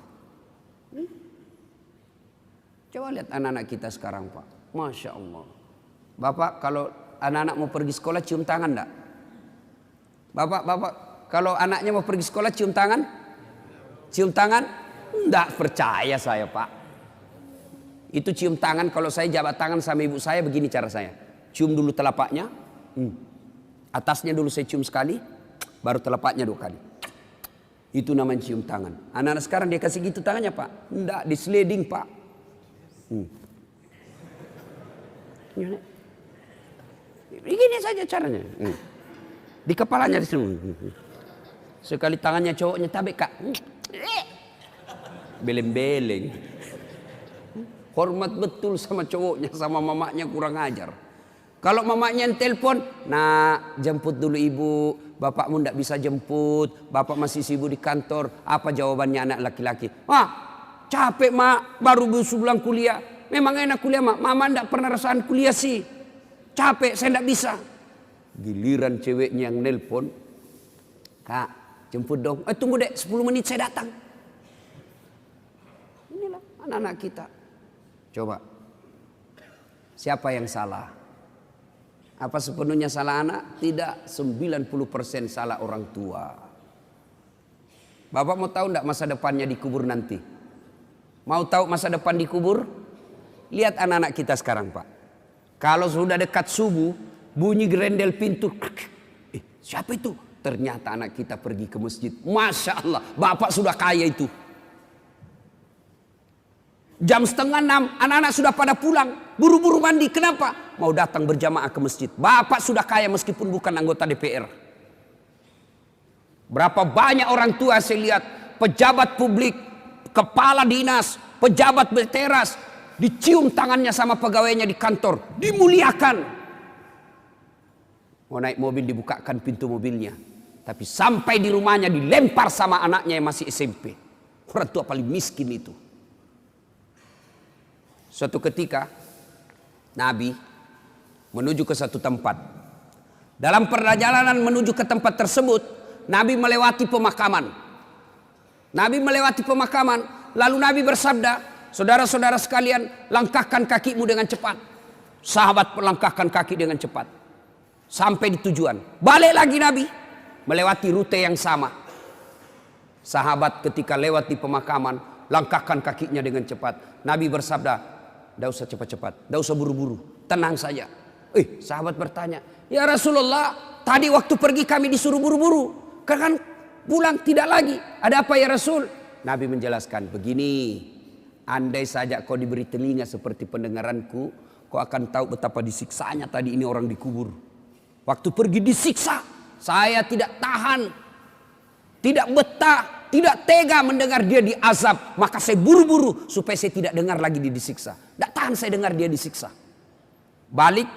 Coba lihat anak-anak kita sekarang Pak. Masya Allah. Bapak kalau anak-anak mau pergi sekolah cium tangan enggak? Bapak kalau anaknya mau pergi sekolah cium tangan? Cium tangan? Enggak percaya saya Pak. Itu cium tangan kalau saya jabat tangan sama ibu saya begini cara saya. Cium dulu telapaknya. Atasnya dulu saya cium sekali. Baru telapaknya 2 kali. Itu namanya cium tangan. Anak-anak sekarang dia kasih gitu tangannya Pak. Enggak, diseleding Pak. Begini saja caranya. Di kepalanya di sini. Sekali tangannya cowoknya tabek Kak. Beleng-beleng. Hormat betul sama cowoknya, sama mamanya kurang ajar. Kalau mamanya yang telepon, nah jemput dulu ibu, bapakmu ndak bisa jemput, bapak masih sibuk di kantor. Apa jawabannya anak laki-laki? Capek mak, baru pulang kuliah. Memang enak kuliah mak, mama ndak pernah rasakan kuliah sih. Capek, saya ndak bisa. Giliran ceweknya yang nelpon, Kak, jemput dong. Tunggu dek, 10 menit saya datang. Inilah anak-anak kita. Coba, siapa yang salah? Apa sepenuhnya salah anak? Tidak, 90% salah orang tua. Bapak mau tahu enggak masa depannya dikubur nanti? Mau tahu masa depan dikubur? Lihat anak-anak kita sekarang Pak. Kalau sudah dekat subuh, bunyi gerendel pintu. Siapa itu? Ternyata anak kita pergi ke masjid. Masya Allah, bapak sudah kaya itu. Jam 5:30, anak-anak sudah pada pulang. Buru-buru mandi, kenapa? Mau datang berjamaah ke masjid. Bapak sudah kaya meskipun bukan anggota DPR. Berapa banyak orang tua saya lihat, pejabat publik, kepala dinas, pejabat berteras, dicium tangannya sama pegawainya di kantor, dimuliakan. Mau naik mobil dibukakan pintu mobilnya. Tapi sampai di rumahnya dilempar sama anaknya yang masih SMP. Orang tua paling miskin itu. Suatu ketika Nabi menuju ke satu tempat. Dalam perjalanan menuju ke tempat tersebut, Nabi melewati pemakaman. Nabi melewati pemakaman, lalu Nabi bersabda, saudara-saudara sekalian, langkahkan kakimu dengan cepat. Sahabat melangkahkan kaki dengan cepat. Sampai di tujuan. Balik lagi Nabi, melewati rute yang sama. Sahabat ketika lewat di pemakaman, langkahkan kakinya dengan cepat. Nabi bersabda, tidak usah cepat-cepat, tidak usah buru-buru, tenang saja. Sahabat bertanya, ya Rasulullah, tadi waktu pergi kami disuruh buru-buru, kan pulang tidak lagi. Ada apa ya Rasul? Nabi menjelaskan, begini, andai saja kau diberi telinga seperti pendengaranku, kau akan tahu betapa disiksanya tadi ini orang dikubur. Waktu pergi disiksa, saya tidak tahan, tidak betah, tidak tega mendengar dia diazab. Maka saya buru-buru supaya saya tidak dengar lagi dia disiksa. Tidak tahan saya dengar dia disiksa. Balik,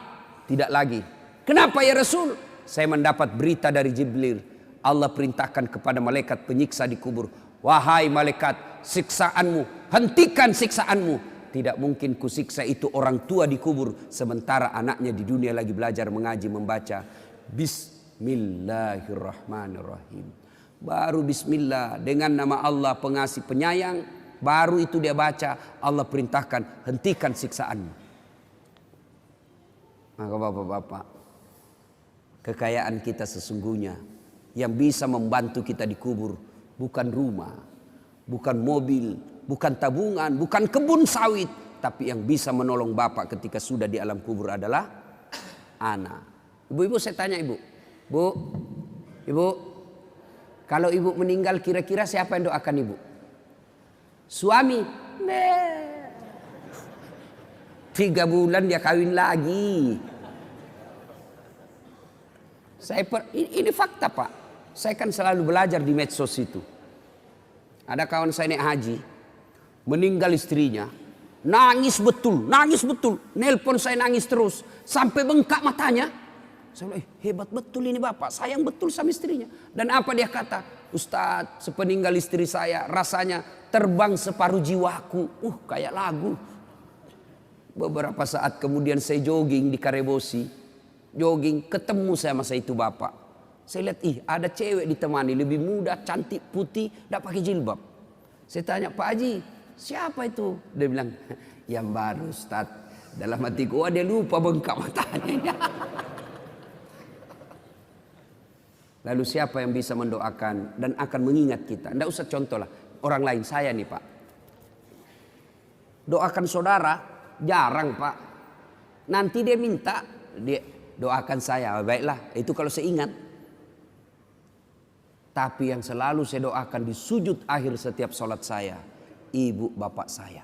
tidak lagi. Kenapa ya Rasul? Saya mendapat berita dari Jibril. Allah perintahkan kepada malaikat penyiksa di kubur. Wahai malaikat, siksaanmu, hentikan siksaanmu. Tidak mungkin kusiksa itu orang tua di kubur. Sementara anaknya di dunia lagi belajar mengaji, membaca. Bismillahirrahmanirrahim. Baru bismillah dengan nama Allah pengasih penyayang. Baru itu dia baca, Allah perintahkan hentikan siksaanmu. Maka bapak-bapak, kekayaan kita sesungguhnya yang bisa membantu kita dikubur bukan rumah, bukan mobil, bukan tabungan, bukan kebun sawit, tapi yang bisa menolong bapak ketika sudah di alam kubur adalah anak. Ibu-ibu saya tanya ibu, Bu, Ibu, kalau ibu meninggal kira-kira siapa yang doakan ibu? Suami. 3 bulan dia kawin lagi. Ini fakta Pak. Saya kan selalu belajar di medsos itu. Ada kawan saya naik haji, meninggal istrinya, nangis betul. Nelpon saya nangis terus, sampai bengkak matanya. Saya bilang, hebat betul ini bapak, sayang betul sama istrinya. Dan apa dia kata? Ustadz, sepeninggal istri saya rasanya terbang separuh jiwaku. Kayak lagu. Beberapa saat kemudian saya jogging di Karebosi. Ketemu saya masa itu bapak. Saya lihat, ada cewek ditemani, lebih muda, cantik, putih, tidak pakai jilbab. Saya tanya, Pak Haji, siapa itu? Dia bilang, yang baru Ustadz. Dalam hatiku, dia lupa bengkak matanya. Lalu siapa yang bisa mendoakan dan akan mengingat kita? Tidak usah contoh lah. Orang lain, saya nih Pak. Doakan saudara, jarang Pak. Nanti dia minta, dia doakan saya. Baiklah, itu kalau saya ingat. Tapi yang selalu saya doakan di sujud akhir setiap sholat saya, ibu bapak saya.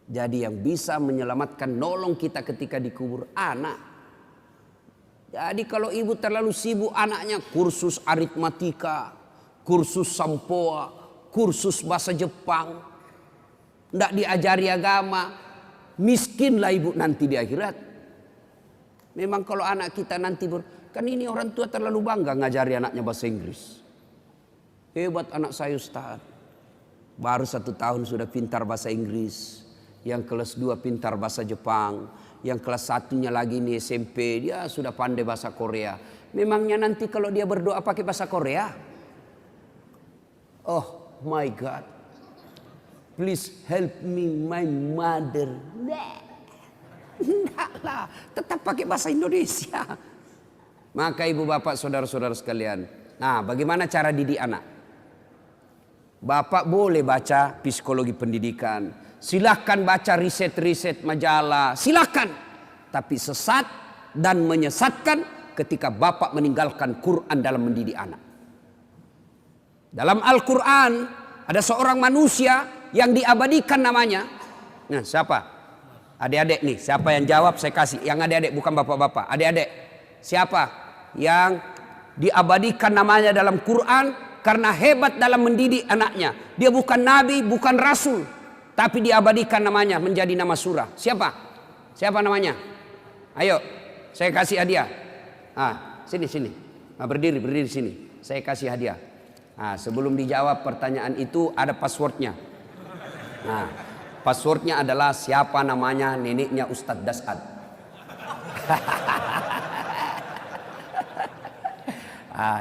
Jadi yang bisa menyelamatkan, nolong kita ketika dikubur, anak. Jadi kalau ibu terlalu sibuk anaknya kursus aritmatika, kursus sampoa, kursus bahasa Jepang, tidak diajari agama, miskinlah ibu nanti di akhirat. Memang kalau anak kita nanti kan ini orang tua terlalu bangga ngajari anaknya bahasa Inggris. Hebat anak saya Ustaz. Baru 1 tahun sudah pintar bahasa Inggris. Yang kelas 2 pintar bahasa Jepang. Yang kelas 1-nya lagi nih SMP, dia sudah pandai bahasa Korea. Memangnya nanti kalau dia berdoa pakai bahasa Korea? Oh my God. Please help me my mother. Enggak lah, tetap pakai bahasa Indonesia. Maka ibu bapak saudara-saudara sekalian. Nah, bagaimana cara didik anak? Bapak boleh baca psikologi pendidikan. Silahkan baca riset-riset majalah, silahkan. Tapi sesat dan menyesatkan ketika bapak meninggalkan Quran dalam mendidik anak. Dalam Al-Quran ada seorang manusia yang diabadikan namanya. Nah, siapa? Adik-adik nih, siapa yang jawab saya kasih. Yang adik-adik bukan bapak-bapak, adik-adik. Siapa yang diabadikan namanya dalam Quran karena hebat dalam mendidik anaknya. Dia bukan nabi, bukan rasul. Tapi diabadikan namanya menjadi nama surah. Siapa? Siapa namanya? Ayo, saya kasih hadiah. Sini. Berdiri sini. Saya kasih hadiah. Sebelum dijawab pertanyaan itu ada passwordnya. Passwordnya adalah siapa namanya neneknya Ustadz Dasad.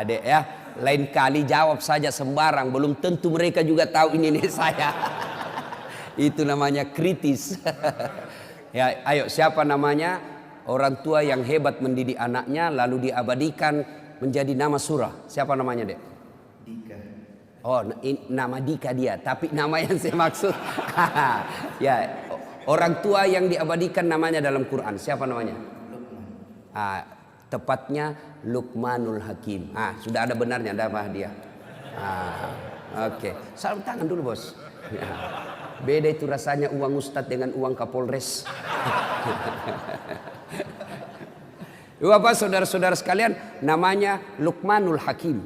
Dek ya, lain kali jawab saja sembarang. Belum tentu mereka juga tahu ini nenek saya. Itu namanya kritis. Ya, ayo siapa namanya orang tua yang hebat mendidik anaknya lalu diabadikan menjadi nama surah? Siapa namanya, Dek? Dika. Oh, nama Dika dia, tapi nama yang saya maksud ya, orang tua yang diabadikan namanya dalam Quran. Siapa namanya? Luqman. Tepatnya Luqmanul Hakim. Sudah ada benarnya, ada apa dia? Oke. Salam tangan dulu, Bos. Ya. Beda itu rasanya uang Ustadz dengan uang Kapolres. Bapak saudara-saudara sekalian, namanya Luqmanul Hakim.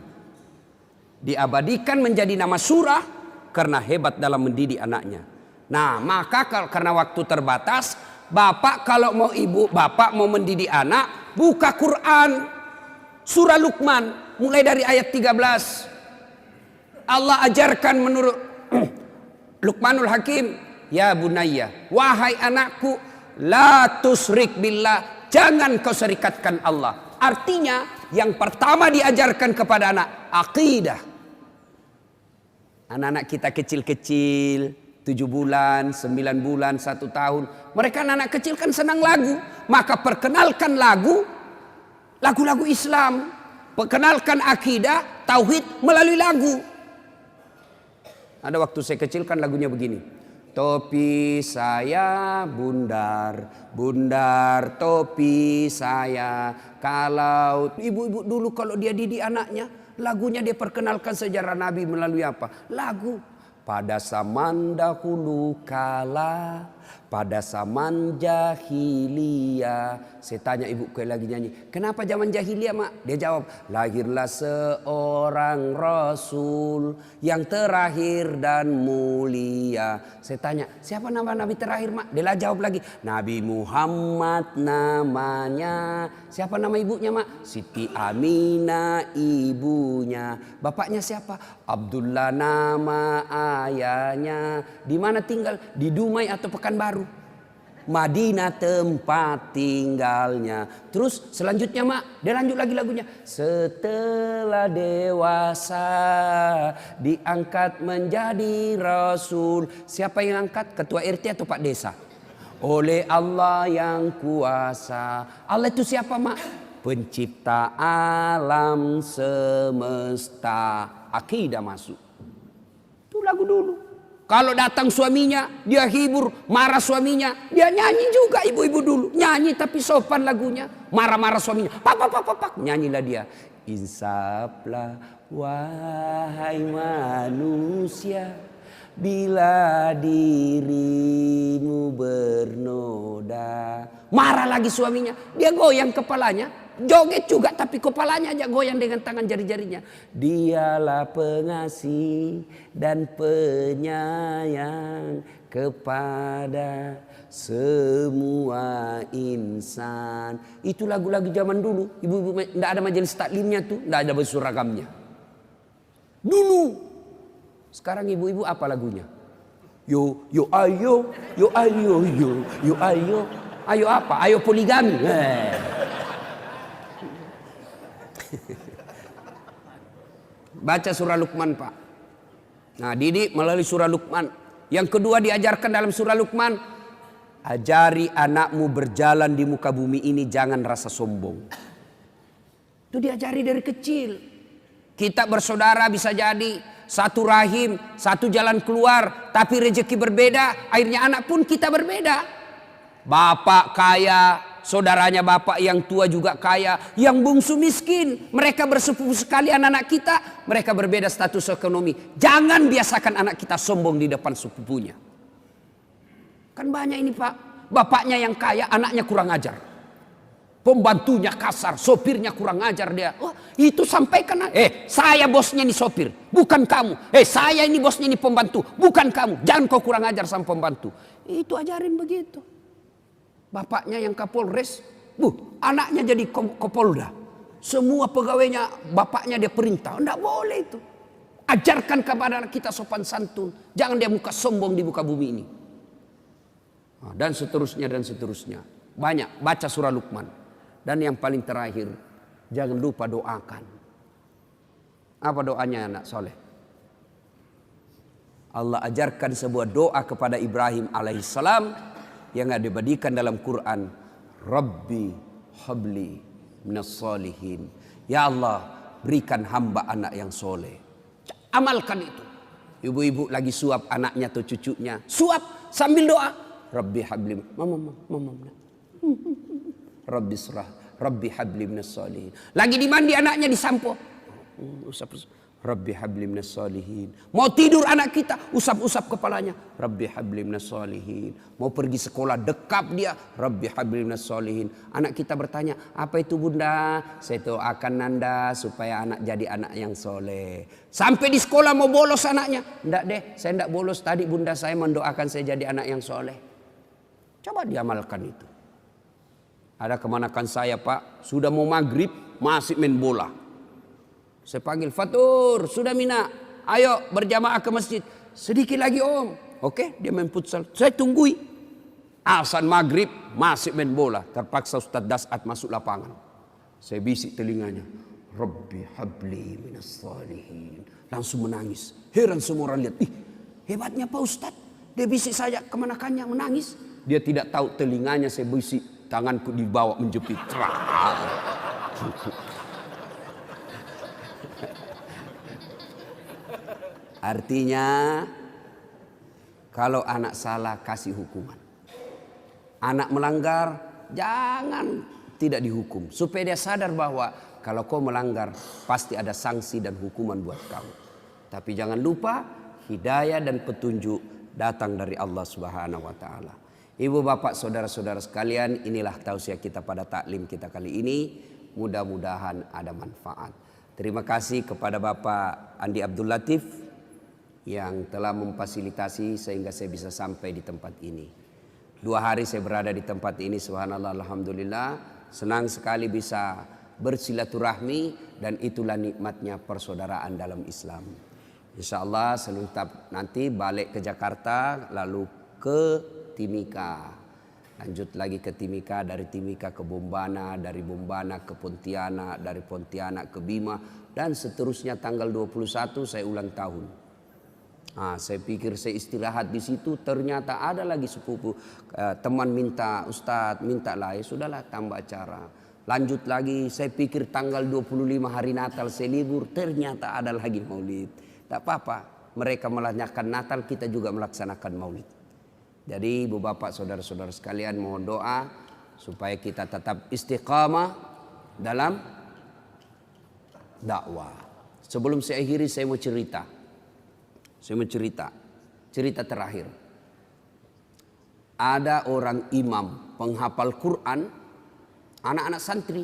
Diabadikan menjadi nama surah karena hebat dalam mendidik anaknya. Nah, maka karena waktu terbatas, bapak kalau mau ibu, bapak mau mendidik anak, buka Quran. Surah Luqman, mulai dari ayat 13. Allah ajarkan menurut Luqmanul Hakim, ya bunayya, wahai anakku, la tusrik billah, jangan kau serikatkan Allah. Artinya yang pertama diajarkan kepada anak, akidah. Anak-anak kita kecil-kecil, 7 bulan, 9 bulan, 1 tahun. Mereka anak-anak kecil kan senang lagu. Maka perkenalkan lagu-lagu Islam. Perkenalkan akidah, tauhid melalui lagu. Ada waktu saya kecil kan lagunya begini. topi saya bundar, bundar topi saya. Kalau ibu-ibu dulu kalau dia didik anaknya, lagunya dia perkenalkan sejarah Nabi melalui apa? Lagu. Pada zaman dahulu kala, pada zaman jahiliyah. Saya tanya ibuku lagi nyanyi, kenapa zaman jahiliyah mak? Dia jawab, lahirlah seorang Rasul yang terakhir dan mulia. Saya tanya, siapa nama Nabi terakhir mak? Dia jawab lagi, Nabi Muhammad namanya. Siapa nama ibunya mak? Siti Aminah ibunya. Bapaknya siapa? Abdullah nama ayahnya. Di mana tinggal? Di Dumai atau Pekanbaru? Madinah tempat tinggalnya. Terus selanjutnya mak, dia lanjut lagi lagunya. Setelah dewasa diangkat menjadi Rasul. Siapa yang angkat? Ketua RT atau Pak Desa? Oleh Allah yang kuasa. Allah itu siapa mak? Pencipta alam semesta. Akidah masuk. Itu lagu dulu. Kalau datang suaminya, dia hibur. Marah suaminya, dia nyanyi juga ibu-ibu dulu. Nyanyi tapi sopan lagunya. Marah-marah suaminya. Pak, pak, pak, pak, pak. Nyanyilah dia. Insaflah wahai manusia, bila dirimu bernoda. Marah lagi suaminya. Dia goyang kepalanya. Joget juga tapi kepalanya aja goyang dengan tangan jari-jarinya. Dialah pengasih dan penyayang kepada semua insan. Itu lagu-lagu zaman dulu. Ibu-ibu tidak ada majelis taklimnya tuh. Tidak ada baju seragamnya. Dulu. Sekarang ibu-ibu apa lagunya? Yo ayo, yo ayo, yo ayo. Ayo apa? Ayo poligami. Baca surah Luqman pak. Nah didik melalui surah Luqman. Yang kedua diajarkan dalam surah Luqman, ajari anakmu berjalan di muka bumi ini jangan rasa sombong. Itu diajari dari kecil. Kita bersaudara bisa jadi satu rahim, satu jalan keluar, tapi rezeki berbeda. Akhirnya anak pun kita berbeda. Bapak kaya, saudaranya bapak yang tua juga kaya, yang bungsu miskin. Mereka bersepupu sekali anak-anak kita, mereka berbeda status ekonomi. Jangan biasakan anak kita sombong di depan sepupunya. Kan banyak ini pak, bapaknya yang kaya, anaknya kurang ajar. Pembantunya kasar, sopirnya kurang ajar dia. Oh, itu sampaikan, saya bosnya ini sopir, bukan kamu. Saya ini bosnya ini pembantu, bukan kamu. Jangan kau kurang ajar sama pembantu. Itu ajarin begitu. Bapaknya yang Kapolres, anaknya jadi Kapolda. Semua pegawainya bapaknya dia perintah. Tidak boleh itu. Ajarkan kepada kita sopan santun. Jangan dia muka sombong di muka bumi ini. Dan seterusnya dan seterusnya. Banyak baca surah Luqman. Dan yang paling terakhir, jangan lupa doakan. Apa doanya anak soleh? Allah ajarkan sebuah doa kepada Ibrahim alaihissalam yang ada dibadikan dalam Quran. Rabbi habli minas solihin. Ya Allah, berikan hamba anak yang soleh. Amalkan itu. Ibu-ibu lagi suap anaknya atau cucunya, suap sambil doa. Rabbi habli, mama. Rabbi surah, Rabbi habli minas solihin. Lagi dimandi anaknya disampo. Rabbi habli minas solihin. Mau tidur anak kita, usap-usap kepalanya. Rabbi habli minas solihin. Mau pergi sekolah, dekap dia. Rabbi habli minas solihin. Anak kita bertanya, apa itu bunda? Saya doakan nanda supaya anak jadi anak yang soleh. Sampai di sekolah mau bolos anaknya. Enggak deh, saya enggak bolos. Tadi bunda saya mendoakan saya jadi anak yang soleh. Coba diamalkan itu. Ada kemanakan saya pak, sudah mau maghrib masih main bola. Saya panggil, Fatur, sudah Mina, ayo berjamaah ke masjid. Sedikit lagi om. Oke, dia main futsal. Saya tunggui. Azan maghrib masih main bola. Terpaksa Ustaz Dasat masuk lapangan. Saya bisik telinganya. Rabbi habli minas salihin. Langsung menangis. Heran semua orang lihat. Hebatnya Pak Ustaz. Dia bisik saja kemanakannya menangis. Dia tidak tahu telinganya saya bisik. Tanganku dibawa menjepit. Artinya Kalau anak salah kasih hukuman. Anak melanggar jangan tidak dihukum. Supaya dia sadar bahwa kalau kau melanggar pasti ada sanksi dan hukuman buat kamu. Tapi jangan lupa hidayah dan petunjuk datang dari Allah Subhanahu wa taala. Ibu bapak saudara-saudara sekalian, inilah tausiah kita pada taklim kita kali ini. Mudah-mudahan ada manfaat. Terima kasih kepada Bapak Andi Abdul Latif yang telah memfasilitasi sehingga saya bisa sampai di tempat ini. 2 hari saya berada di tempat ini, subhanallah, alhamdulillah. Senang sekali bisa bersilaturahmi dan itulah nikmatnya persaudaraan dalam Islam. Insya Allah selengkap nanti balik ke Jakarta lalu ke Timika. Lanjut lagi ke Timika, dari Timika ke Bombana, dari Bombana ke Pontianak, dari Pontianak ke Bima, dan seterusnya. Tanggal 21 saya ulang tahun. Saya pikir saya istirahat di situ, ternyata ada lagi sepupu teman minta, Ustadz minta lah, ya sudahlah tambah acara. Lanjut lagi, saya pikir tanggal 25 hari Natal saya libur, ternyata ada lagi maulid. Tak apa-apa, mereka melaksanakan Natal, kita juga melaksanakan maulid. Jadi ibu bapak saudara-saudara sekalian, mohon doa supaya kita tetap istiqamah dalam dakwah. Sebelum saya akhiri saya mau cerita. Cerita terakhir. Ada orang imam penghafal Quran, anak-anak santri,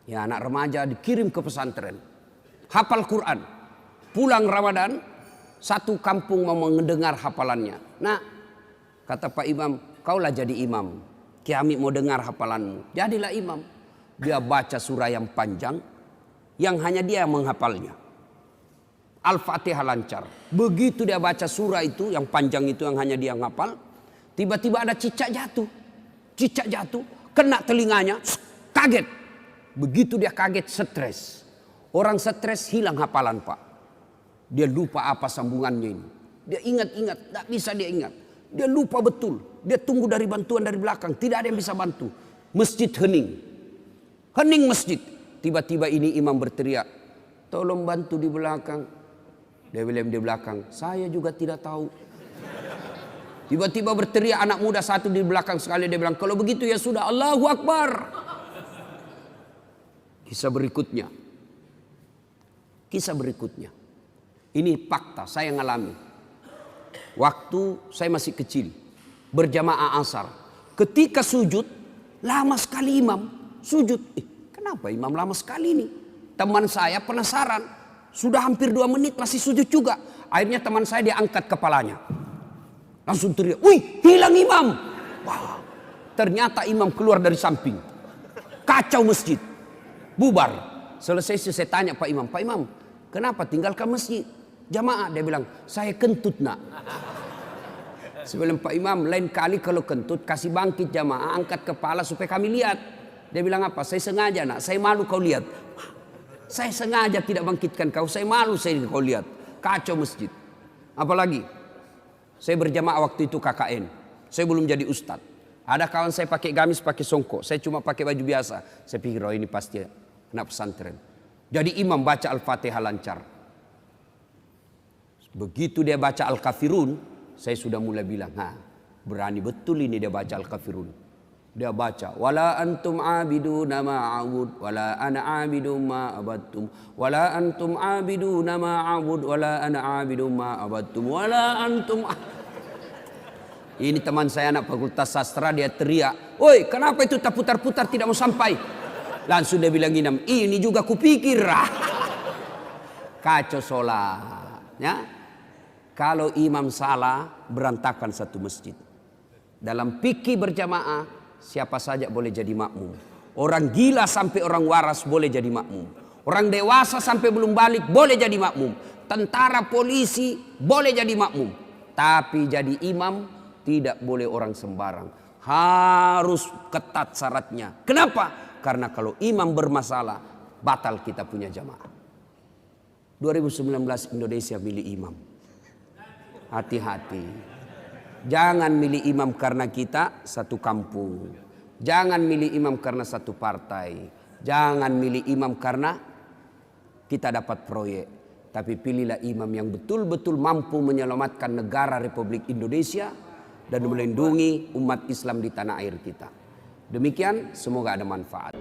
ya anak remaja dikirim ke pesantren. Hafal Quran. Pulang Ramadan, satu kampung mau mendengar hafalannya. Nah, kata Pak Imam, kaulah jadi imam. Kami mau dengar hafalanmu. Jadilah imam. Dia baca surah yang panjang, yang hanya dia yang menghafalnya. Al-Fatihah lancar. Begitu dia baca surah itu, yang panjang itu yang hanya dia ngapal, tiba-tiba ada cicak jatuh. Cicak jatuh, kena telinganya, kaget. Begitu dia kaget, stres. Orang stres hilang hafalan Pak. Dia lupa apa sambungannya ini. Dia ingat-ingat, tak bisa dia ingat. Dia lupa betul. Dia tunggu dari bantuan dari belakang. Tidak ada yang bisa bantu. Masjid hening. Hening masjid. Tiba-tiba ini imam berteriak, tolong bantu di belakang. Dia bilang di belakang, saya juga tidak tahu. Tiba-tiba berteriak anak muda satu di belakang sekali. Dia bilang, kalau begitu ya sudah, Allahu Akbar. Kisah berikutnya. Ini fakta, saya ngalami. Waktu saya masih kecil, berjamaah asar. Ketika sujud, lama sekali imam sujud. Kenapa imam lama sekali ini? Teman saya penasaran. Sudah hampir 2 menit masih sujud juga. Akhirnya teman saya diangkat kepalanya. Langsung teriak, wih hilang imam. Wah, ternyata imam keluar dari samping. Kacau masjid. Bubar. Selesai saya tanya Pak Imam, kenapa tinggalkan masjid? Jamaah, dia bilang, saya kentut nak. Sebelum Pak Imam, lain kali kalau kentut kasih bangkit jamaah, angkat kepala supaya kami lihat. Dia bilang apa? Saya sengaja nak, saya malu kau lihat. Saya sengaja tidak bangkitkan kau, saya malu saya kau lihat. Kacau masjid. Apalagi, saya berjamaah waktu itu KKN. Saya belum jadi ustadz. Ada kawan saya pakai gamis, pakai songkok. Saya cuma pakai baju biasa. Saya pikir, oh ini pasti anak pesantren. Jadi imam baca Al-Fatihah lancar. Begitu dia baca Al-Kafirun, saya sudah mulai bilang, berani betul ini dia baca Al-Kafirun. Dia baca, wala antum abiduna ma a'bud, wala ana abidum ma abattum, wala antum abiduna ma a'bud, wala ana abidum ma abattum, wala antum. Ini teman saya anak fakultas sastra, dia teriak, woi kenapa itu tak putar-putar tidak mau sampai? Langsung dia bilang ini juga kupikir. Kacau sholat. Ya? Kalau imam salah, berantakan satu masjid. Dalam fikih berjamaah, siapa saja boleh jadi makmum. Orang gila sampai orang waras boleh jadi makmum. Orang dewasa sampai belum balik boleh jadi makmum. Tentara, polisi boleh jadi makmum. Tapi jadi imam tidak boleh orang sembarang. Harus ketat syaratnya. Kenapa? Karena kalau imam bermasalah, batal kita punya jamaah. 2019 Indonesia milih imam. Hati-hati. Jangan milih imam karena kita satu kampung. Jangan milih imam karena satu partai. Jangan milih imam karena kita dapat proyek. tapi pilihlah imam yang betul-betul mampu menyelamatkan negara Republik Indonesia dan melindungi umat Islam di tanah air kita. Demikian, semoga ada manfaat.